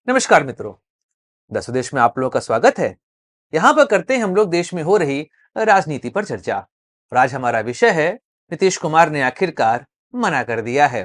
नमस्कार मित्रों। द स्वदेश में आप लोगों का स्वागत है। यहाँ पर करते हैं हम लोग देश में हो रही राजनीति पर चर्चा। और आज हमारा विषय है नीतीश कुमार ने आखिरकार मना कर दिया है।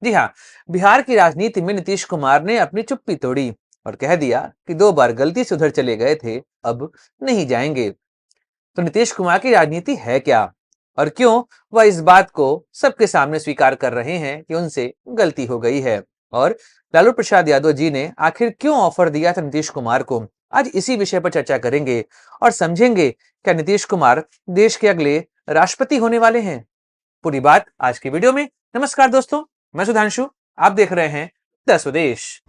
जी हाँ, बिहार की राजनीति में नीतीश कुमार ने अपनी चुप्पी तोड़ी और कह दिया कि 2 बार गलती से उधर चले गए थे, अब नहीं जाएंगे। तो नीतीश कुमार की राजनीति है क्या और क्यों वह इस बात को सबके सामने स्वीकार कर रहे हैं कि उनसे गलती हो गई है, और लालू प्रसाद यादव जी ने आखिर क्यों ऑफर दिया था नीतीश कुमार को, आज इसी विषय पर चर्चा करेंगे और समझेंगे क्या नीतीश कुमार देश के अगले राष्ट्रपति होने वाले हैं। पूरी बात आज की वीडियो में। नमस्कार दोस्तों, मैं सुधांशु, आप देख रहे हैं द स्वदेश।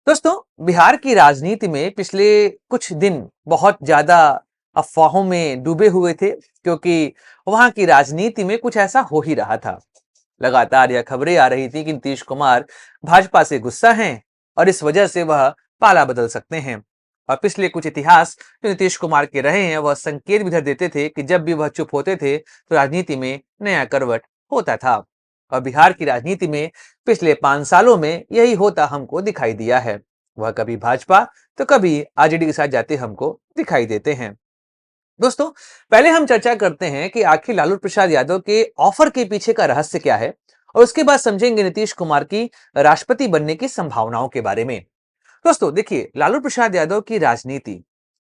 दोस्तों, बिहार की राजनीति में पिछले कुछ दिन बहुत ज्यादा अफवाहों में डूबे हुए थे, क्योंकि वहां की राजनीति में कुछ ऐसा हो ही रहा था। लगातार यह खबरें आ रही थी कि नीतीश कुमार भाजपा से गुस्सा हैं और इस वजह से वह पाला बदल सकते हैं। और पिछले कुछ इतिहास जो नीतीश कुमार के रहे हैं, वह संकेत भी इधर देते थे कि जब भी वह चुप होते थे तो राजनीति में नया करवट होता था। और बिहार की राजनीति में पिछले 5 सालों में यही होता हमको दिखाई दिया है। वह कभी भाजपा तो कभी आरजेडी के साथ जाते हमको दिखाई देते हैं। दोस्तों, पहले हम चर्चा करते हैं कि आखिर लालू प्रसाद यादव के ऑफर के पीछे का रहस्य क्या है, और उसके बाद समझेंगे नीतीश कुमार की राष्ट्रपति बनने की संभावनाओं के बारे में। दोस्तों देखिए, लालू प्रसाद यादव की राजनीति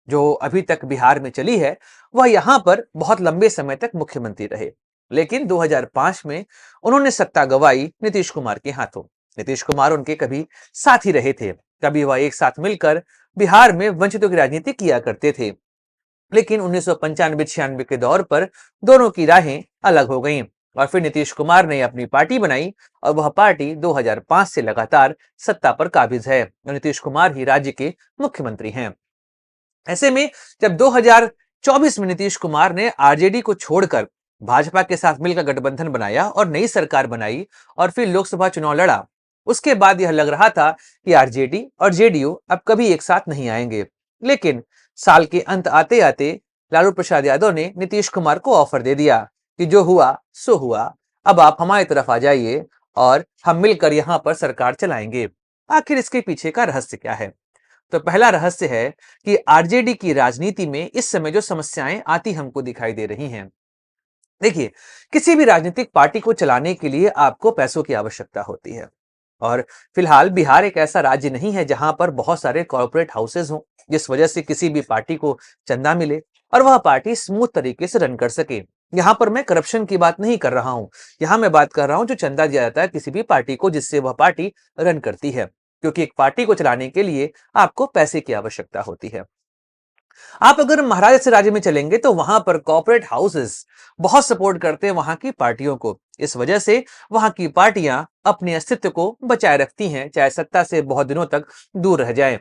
जो अभी तक बिहार में चली है, वह यहाँ पर बहुत लंबे समय तक मुख्यमंत्री रहे, लेकिन 2005 में उन्होंने सत्ता गंवाई नीतीश कुमार के हाथों। नीतीश कुमार उनके कभी साथी रहे थे, कभी वह एक साथ मिलकर बिहार में वंचितों की राजनीति किया करते थे। लेकिन 1995-96 के दौर पर दोनों की राहें अलग हो गईं और फिर नीतीश कुमार ने अपनी पार्टी बनाई और वह पार्टी 2005 से लगातार सत्ता पर काबिज है और नीतीश कुमार ही राज्य के मुख्यमंत्री हैं। ऐसे में जब 2024 में नीतीश कुमार ने आरजेडी को छोड़कर भाजपा के साथ मिलकर गठबंधन बनाया और नई सरकार बनाई और फिर लोकसभा चुनाव लड़ा, उसके बाद यह लग रहा था कि आरजेडी और जेडीयू अब कभी एक साथ नहीं आएंगे। लेकिन साल के अंत आते आते लालू प्रसाद यादव ने नीतीश कुमार को ऑफर दे दिया कि जो हुआ सो हुआ, अब आप हमारी तरफ आ जाइए और हम मिलकर यहाँ पर सरकार चलाएंगे। आखिर इसके पीछे का रहस्य क्या है? तो पहला रहस्य है कि आरजेडी की राजनीति में इस समय जो समस्याएं आती हमको दिखाई दे रही हैं। देखिए, किसी भी राजनीतिक पार्टी को चलाने के लिए आपको पैसों की आवश्यकता होती है, और फिलहाल बिहार एक ऐसा राज्य नहीं है जहां पर बहुत सारे कॉर्पोरेट हाउसेज हों, जिस वजह से किसी भी पार्टी को चंदा मिले और वह पार्टी स्मूथ तरीके से रन कर सके। यहां पर मैं करप्शन की बात नहीं कर रहा हूं, यहां मैं बात कर रहा हूं जो चंदा दिया जाता है किसी भी पार्टी को, जिससे वह पार्टी रन करती है, क्योंकि एक पार्टी को चलाने के लिए आपको पैसे की आवश्यकता होती है। आप अगर महाराष्ट्र राज्य में चलेंगे तो वहां पर कॉर्पोरेट हाउसेस बहुत सपोर्ट करते हैं वहां की पार्टियों को। इस वजह से वहां की पार्टियां अपने अस्तित्व को बचाए रखती हैं, चाहे सत्ता से बहुत दिनों तक दूर रह जाएं।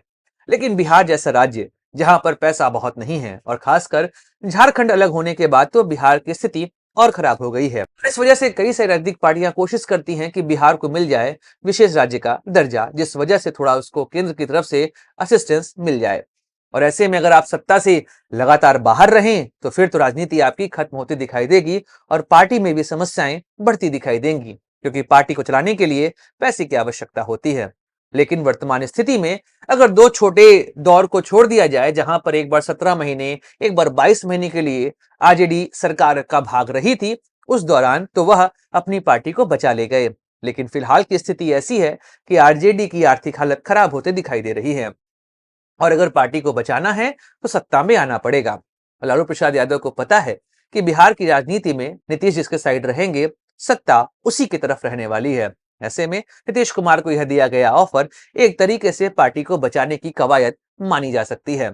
लेकिन बिहार जैसा राज्य जहां पर पैसा बहुत नहीं है, और खासकर झारखंड अलग होने के बाद तो बिहार की स्थिति और खराब हो गई है। इस वजह से कई सारी राजनीतिक पार्टियां कोशिश करती हैं कि बिहार को मिल जाए विशेष राज्य का दर्जा, जिस वजह से थोड़ा उसको केंद्र की तरफ से असिस्टेंस मिल जाए। और ऐसे में अगर आप सत्ता से लगातार बाहर रहें तो फिर तो राजनीति आपकी खत्म होती दिखाई देगी और पार्टी में भी समस्याएं बढ़ती दिखाई देंगी, क्योंकि पार्टी को चलाने के लिए पैसे की आवश्यकता होती है। लेकिन वर्तमान स्थिति में अगर दो छोटे दौर को छोड़ दिया जाए, जहां पर एक बार 17 महीने, एक बार 22 महीने के लिए आरजेडी सरकार का भाग रही थी, उस दौरान तो वह अपनी पार्टी को बचा ले गए। लेकिन फिलहाल की स्थिति ऐसी है कि आरजेडी की आर्थिक हालत खराब होते दिखाई दे रही है, और अगर पार्टी को बचाना है तो सत्ता में आना पड़ेगा। लालू प्रसाद यादव को पता है कि बिहार की राजनीति में नीतीश जिसके साइड रहेंगे, सत्ता उसी की तरफ रहने वाली है। ऐसे में नीतीश कुमार को यह दिया गया ऑफर एक तरीके से पार्टी को बचाने की कवायद मानी जा सकती है।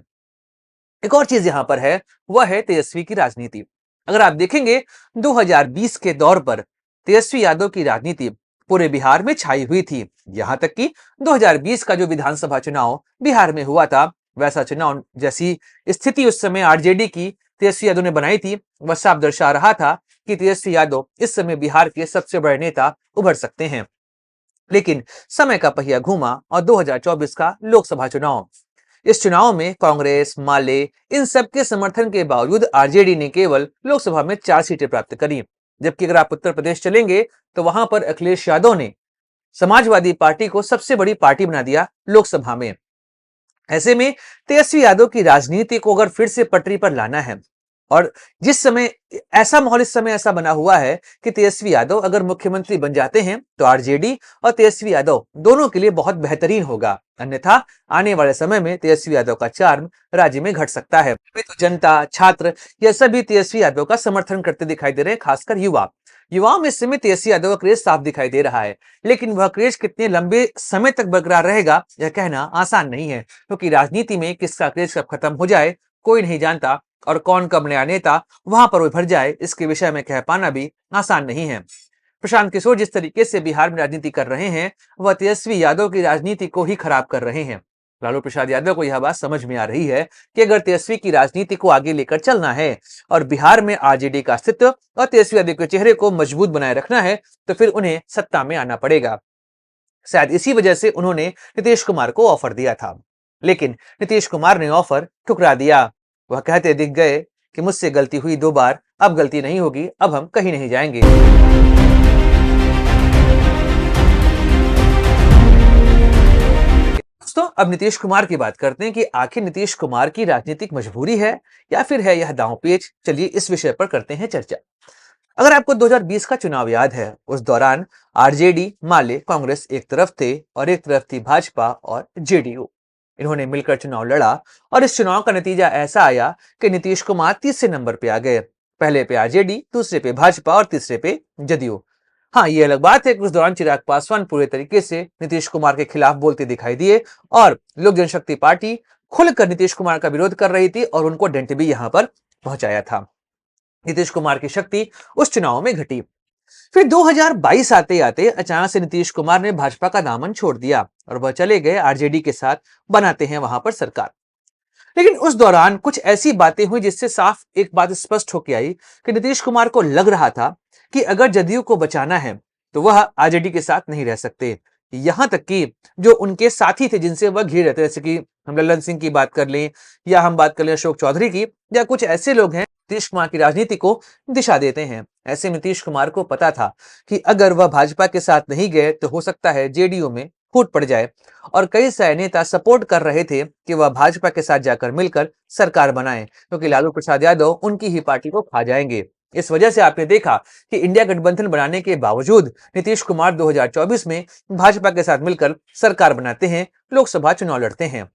एक और चीज यहां पर है, वह है तेजस्वी की राजनीति। अगर आप देखेंगे 2020 के दौर पर तेजस्वी यादव की राजनीति पूरे बिहार में छाई हुई थी। यहां तक कि 2020 का जो विधानसभा चुनाव बिहार में हुआ था, वैसा चुनाव जैसी स्थिति उस समय आरजेडी की तेजस्वी यादव ने बनाई थी, वह साफ दर्शा रहा था कि तेजस्वी यादव इस समय बिहार के सबसे बड़े नेता उभर सकते हैं। लेकिन समय का पहिया घूमा और 2024 का लोकसभा चुनाव, इस चुनाव में कांग्रेस, माले, इन सब के समर्थन के बावजूद आरजेडी ने केवल लोकसभा में 4 सीटें प्राप्त करी। जबकि अगर आप उत्तर प्रदेश चलेंगे तो वहां पर अखिलेश यादव ने समाजवादी पार्टी को सबसे बड़ी पार्टी बना दिया लोकसभा में। ऐसे में तेजस्वी यादव की राजनीति को अगर फिर से पटरी पर लाना है, और जिस समय ऐसा माहौल इस समय ऐसा बना हुआ है कि तेजस्वी यादव अगर मुख्यमंत्री बन जाते हैं तो आरजेडी और तेजस्वी यादव दोनों के लिए बहुत बेहतरीन होगा। अन्यथा आने वाले समय में तेजस्वी यादव का चार्म राज्य में घट सकता है। तो जनता, छात्र, यह सभी तेजस्वी यादव का समर्थन करते दिखाई दे रहे हैं, खासकर युवाओं में इस समय तेजस्वी यादव का क्रेज साफ दिखाई दे रहा है। लेकिन वह क्रेज कितने लंबे समय तक बरकरार रहेगा यह कहना आसान नहीं है, क्योंकि राजनीति में किसका क्रेज कब खत्म हो जाए कोई नहीं जानता, और कौन कब नया नेता वहां पर उभर जाए इसके विषय में कह पाना भी आसान नहीं है। प्रशांत किशोर जिस तरीके से बिहार में राजनीति कर रहे हैं वह तेजस्वी यादव की राजनीति को ही खराब कर रहे हैं। लालू प्रसाद यादव को यह बात समझ में आ रही है कि अगर तेजस्वी की राजनीति को आगे लेकर चलना है और बिहार में आरजेडी का अस्तित्व और तेजस्वी यादव के चेहरे को मजबूत बनाए रखना है तो फिर उन्हें सत्ता में आना पड़ेगा। शायद इसी वजह से उन्होंने नीतीश कुमार को ऑफर दिया था, लेकिन नीतीश कुमार ने ऑफर ठुकरा दिया। वह कहते दिख गए कि मुझसे गलती हुई 2 बार, अब गलती नहीं होगी, अब हम कहीं नहीं जाएंगे। दोस्तों अब नीतीश कुमार की बात करते हैं कि आखिर नीतीश कुमार की राजनीतिक मजबूरी है या फिर है यह दांवपेच। चलिए इस विषय पर करते हैं चर्चा। अगर आपको 2020 का चुनाव याद है, उस दौरान आरजेडी, माले, कांग्रेस एक तरफ थे और एक तरफ थी भाजपा और जेडीयू। इन्होंने मिलकर चुनाव लड़ा और इस चुनाव का नतीजा ऐसा आया कि नीतीश कुमार तीसरे नंबर पे आ गए। पहले पे आरजेडी, दूसरे पे भाजपा और तीसरे पे जदयू। हाँ, ये अलग बात है कि उस दौरान चिराग पासवान पूरे तरीके से नीतीश कुमार के खिलाफ बोलते दिखाई दिए और लोक जनशक्ति पार्टी खुलकर नीतीश कुमार का विरोध कर रही थी और उनको डेंट भी यहां पर पहुंचाया था। नीतीश कुमार की शक्ति उस चुनाव में घटी। फिर 2022 आते आते अचानक से नीतीश कुमार ने भाजपा का दामन छोड़ दिया और वह चले गए आरजेडी के साथ, बनाते हैं वहां पर सरकार। लेकिन उस दौरान कुछ ऐसी बातें हुई जिससे साफ एक बात स्पष्ट होकर आई कि नीतीश कुमार को लग रहा था कि अगर जदयू को बचाना है तो वह आरजेडी के साथ नहीं रह सकते। यहां तक कि जो उनके साथी थे जिनसे वह घिर रहे थे, जैसे कि हम लल्लन सिंह की बात कर लें या हम बात कर लें अशोक चौधरी की, या कुछ ऐसे लोग हैं नीतीश कुमार की राजनीति को दिशा देते हैं। ऐसे नीतीश कुमार को पता था कि अगर वह भाजपा के साथ नहीं गए तो हो सकता है जेडीयू में फूट पड़ जाए, और कई सारे नेता सपोर्ट कर रहे थे कि वह भाजपा के साथ जाकर मिलकर सरकार बनाएं, क्योंकि लालू प्रसाद यादव उनकी ही पार्टी को खा जाएंगे। इस वजह से आपने देखा कि इंडिया गठबंधन बनाने के बावजूद नीतीश कुमार 2024 में भाजपा के साथ मिलकर सरकार बनाते हैं, लोकसभा चुनाव लड़ते हैं।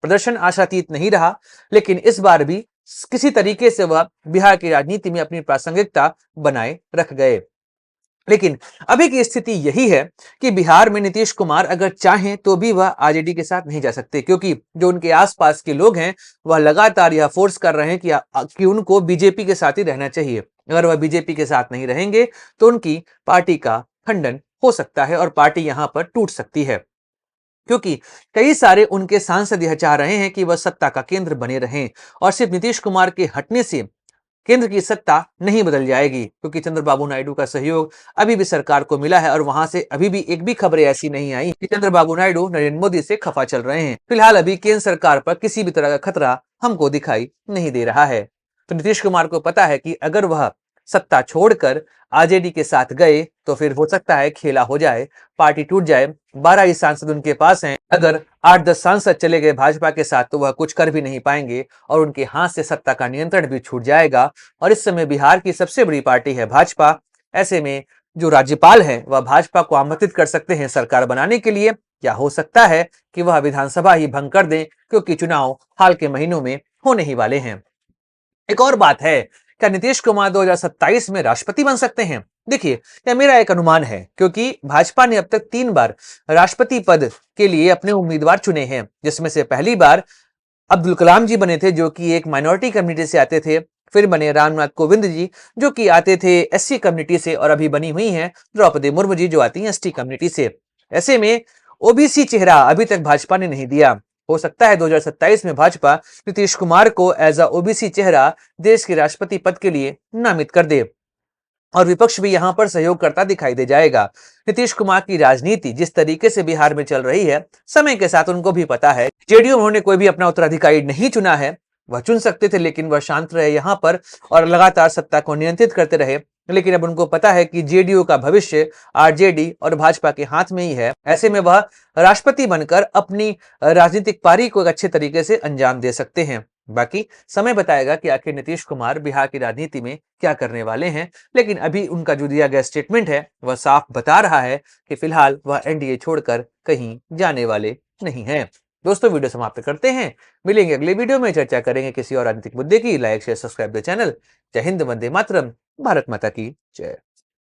प्रदर्शन आशातीत नहीं रहा, लेकिन इस बार भी किसी तरीके से वह बिहार की राजनीति में अपनी प्रासंगिकता बनाए रख गए। लेकिन अभी की स्थिति यही है कि बिहार में नीतीश कुमार अगर चाहें तो भी वह आरजेडी के साथ नहीं जा सकते, क्योंकि जो उनके आसपास के लोग हैं वह लगातार यह फोर्स कर रहे हैं कि उनको बीजेपी के साथ ही रहना चाहिए। अगर वह बीजेपी के साथ नहीं रहेंगे तो उनकी पार्टी का खंडन हो सकता है और पार्टी यहां पर टूट सकती है, क्योंकि कई सारे उनके सांसद यह चाह रहे हैं कि वह सत्ता का केंद्र बने रहें और सिर्फ नीतीश कुमार के हटने से केंद्र की सत्ता नहीं बदल जाएगी, क्योंकि चंद्रबाबू नायडू का सहयोग अभी भी सरकार को मिला है और वहां से अभी भी एक भी खबरें ऐसी नहीं आई कि चंद्रबाबू नायडू नरेंद्र मोदी से खफा चल रहे हैं। फिलहाल अभी केंद्र सरकार पर किसी भी तरह का खतरा हमको दिखाई नहीं दे रहा है। तो नीतीश कुमार को पता है कि अगर वह सत्ता छोड़कर आरजेडी के साथ गए तो फिर हो सकता है खेला हो जाए, पार्टी टूट जाए। 12 ही सांसद उनके पास हैं, अगर 8-10 सांसद चले गए भाजपा के साथ तो वह कुछ कर भी नहीं पाएंगे और उनके हाथ से सत्ता का नियंत्रण भी छूट जाएगा। और इस समय बिहार की सबसे बड़ी पार्टी है भाजपा। ऐसे में जो राज्यपाल है वह भाजपा को आमंत्रित कर सकते हैं सरकार बनाने के लिए, या हो सकता है कि वह विधानसभा ही भंग कर दें, क्योंकि चुनाव हाल के महीनों में होने ही वाले हैं। एक और बात है, क्या नीतीश कुमार 2027 में राष्ट्रपति बन सकते हैं? देखिए, यह मेरा एक अनुमान है, क्योंकि भाजपा ने अब तक 3 बार राष्ट्रपति पद के लिए अपने उम्मीदवार चुने हैं, जिसमें से पहली बार अब्दुल कलाम जी बने थे, जो कि एक माइनॉरिटी कम्युनिटी से आते थे। फिर बने रामनाथ कोविंद जी, जो कि आते थे एससी कम्युनिटी से, और अभी बनी हुई हैं द्रौपदी मुर्मू जी, जो आती हैं एसटी कम्युनिटी से। ऐसे में ओबीसी चेहरा अभी तक भाजपा ने नहीं दिया। हो सकता है 2027 में भाजपा नीतीश कुमार को एज अ ओबीसी चेहरा देश के राष्ट्रपति पद के लिए नामित कर दे। और विपक्ष भी यहाँ पर सहयोग करता दिखाई दे जाएगा। नीतीश कुमार की राजनीति जिस तरीके से बिहार में चल रही है, समय के साथ उनको भी पता है जेडीयू में उन्होंने कोई भी अपना उत्तराधिकारी नहीं चुना है। वह चुन सकते थे लेकिन वह शांत रहे यहाँ पर और लगातार सत्ता को नियंत्रित करते रहे। लेकिन अब उनको पता है कि जेडीयू का भविष्य आरजेडी और भाजपा के हाथ में ही है। ऐसे में वह राष्ट्रपति बनकर अपनी राजनीतिक पारी को एक अच्छे तरीके से अंजाम दे सकते हैं। बाकी समय बताएगा कि आखिर नीतीश कुमार बिहार की राजनीति में क्या करने वाले हैं। लेकिन अभी उनका जो दिया गया स्टेटमेंट है वह साफ बता रहा है कि फिलहाल वह एनडीए छोड़कर कहीं जाने वाले नहीं हैं। दोस्तों, वीडियो समाप्त करते हैं। मिलेंगे अगले वीडियो में, चर्चा करेंगे किसी और राजनीतिक मुद्दे की। Like share subscribe the channel. जय हिंद, वंदे मातरम, भारत माता की जय।